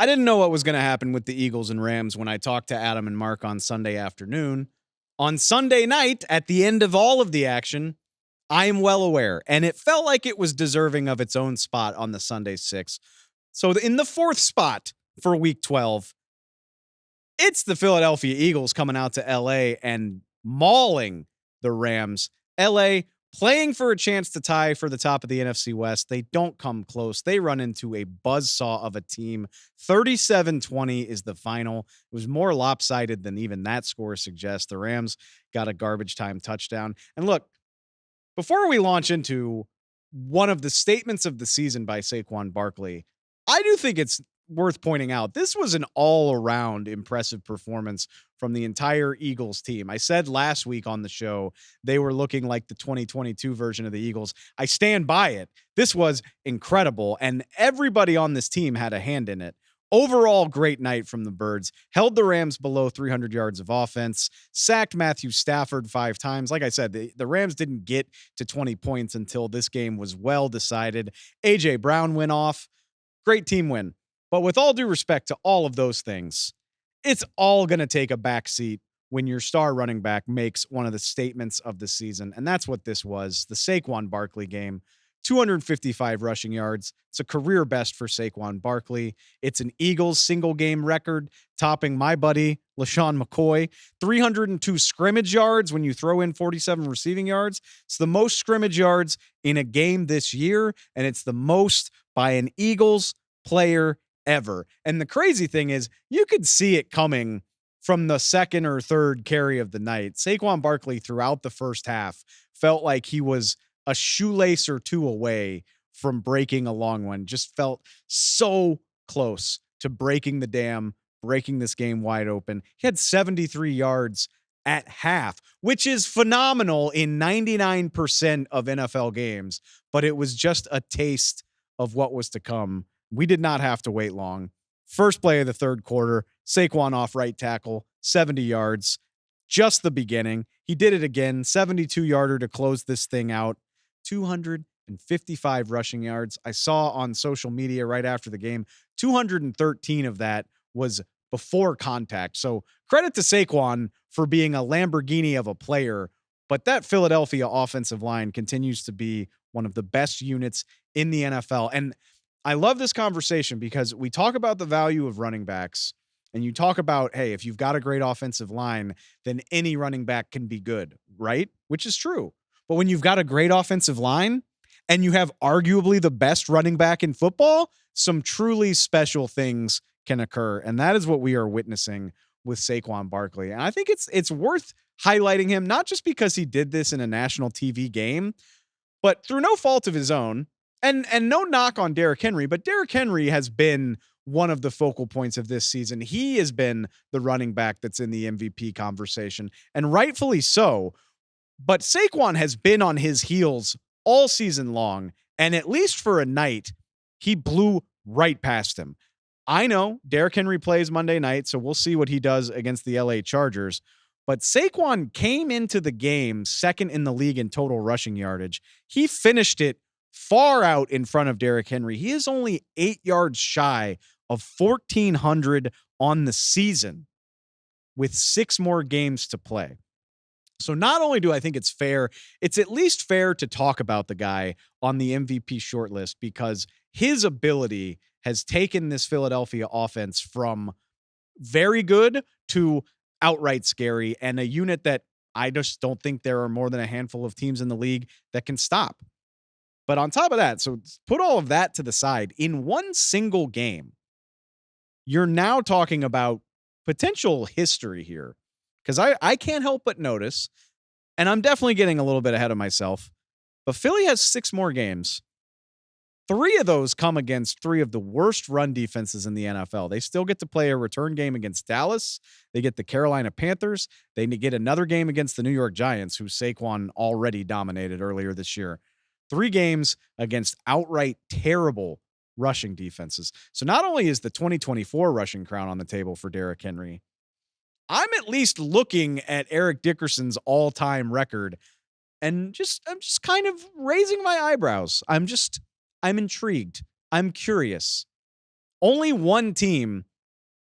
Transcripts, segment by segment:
I didn't know what was going to happen with the Eagles and Rams when I talked to Adam and Mark on Sunday afternoon. On Sunday night, at the end of all of the action, I am well aware, and it felt like it was deserving of its own spot on the Sunday Six. So in the fourth spot for Week 12, it's the Philadelphia Eagles coming out to LA and mauling the Rams. LA playing for a chance to tie for the top of the NFC West. They don't come close. They run into a buzzsaw of a team. 37-20 is the final. It was more lopsided than even that score suggests. The Rams got a garbage time touchdown. And look, before we launch into one of the statements of the season by Saquon Barkley, I do think it's worth pointing out this was an all-around impressive performance from the entire Eagles team. I said last week on the show they were looking like the 2022 version of the Eagles. I stand by it. This was incredible, and everybody on this team had a hand in it. Overall, great night from the Birds. Held the Rams below 300 yards of offense. Sacked Matthew Stafford 5 times. Like I said, the Rams didn't get to 20 points until this game was well decided. A.J. Brown went off. Great team win. But with all due respect to all of those things, it's all going to take a backseat when your star running back makes one of the statements of the season. And that's what this was. The Saquon Barkley game, 255 rushing yards. It's a career best for Saquon Barkley. It's an Eagles single game record, topping my buddy, LaShawn McCoy. 302 scrimmage yards when you throw in 47 receiving yards. It's the most scrimmage yards in a game this year, and it's the most by an Eagles player ever. And the crazy thing is, you could see it coming from the second or third carry of the night. Saquon Barkley throughout the first half felt like he was a shoelace or two away from breaking a long one. Just felt so close to breaking the dam, breaking this game wide open. He had 73 yards at half, which is phenomenal in 99% of NFL games, but it was just a taste of what was to come. We did not have to wait long. First play of the third quarter, Saquon off right tackle, 70 yards. Just the beginning. He did it again, 72-yarder to close this thing out. 255 rushing yards. I saw on social media right after the game, 213 of that was before contact. So credit to Saquon for being a Lamborghini of a player, but that Philadelphia offensive line continues to be one of the best units in the NFL. And I love this conversation because we talk about the value of running backs, and you talk about, hey, if you've got a great offensive line, then any running back can be good, right? Which is true. But when you've got a great offensive line and you have arguably the best running back in football, some truly special things can occur. And that is what we are witnessing with Saquon Barkley. And I think it's worth highlighting him, not just because he did this in a national TV game, but through no fault of his own. And no knock on Derrick Henry, but Derrick Henry has been one of the focal points of this season. He has been the running back that's in the MVP conversation, and rightfully so. But Saquon has been on his heels all season long, and at least for a night, he blew right past him. I know Derrick Henry plays Monday night, so we'll see what he does against the LA Chargers. But Saquon came into the game second in the league in total rushing yardage. He finished it far out in front of Derrick Henry. He is only 8 yards shy of 1,400 on the season with 6 more games to play. So not only do I think it's fair, it's at least fair to talk about the guy on the MVP shortlist because his ability has taken this Philadelphia offense from very good to outright scary, and a unit that I just don't think there are more than a handful of teams in the league that can stop. But on top of that, so put all of that to the side, in one single game, you're now talking about potential history here. Because I can't help but notice, and I'm definitely getting a little bit ahead of myself, but Philly has 6 more games. 3 of those come against 3 of the worst run defenses in the NFL. They still get to play a return game against Dallas. They get the Carolina Panthers. They get another game against the New York Giants, who Saquon already dominated earlier this year. 3 games against outright terrible rushing defenses. So not only is the 2024 rushing crown on the table for Derrick Henry, I'm at least looking at Eric Dickerson's all-time record and I'm just kind of raising my eyebrows. I'm intrigued. I'm curious. Only one team,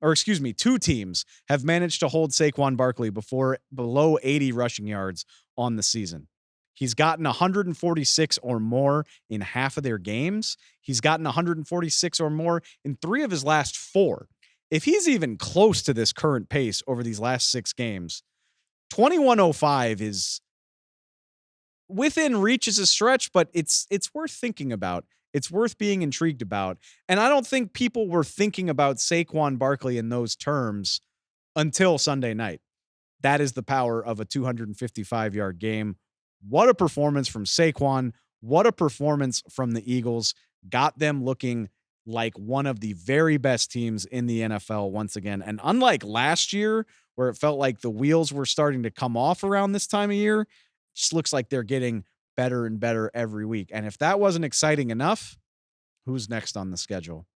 or excuse me, two teams have managed to hold Saquon Barkley before below 80 rushing yards on the season. He's gotten 146 or more in half of their games. He's gotten 146 or more in three of his last four. If he's even close to this current pace over these last 6 games, 2105 is within reach is a stretch, but it's worth thinking about. It's worth being intrigued about. And I don't think people were thinking about Saquon Barkley in those terms until Sunday night. That is the power of a 255-yard game. What a performance from Saquon. What a performance from the Eagles. Got them looking like one of the very best teams in the NFL once again. And unlike last year, where it felt like the wheels were starting to come off around this time of year, just looks like they're getting better and better every week. And if that wasn't exciting enough, who's next on the schedule?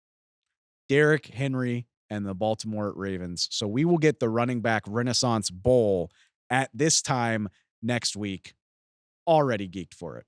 Derrick Henry and the Baltimore Ravens. So we will get the running back Renaissance Bowl at this time next week. Already geeked for it.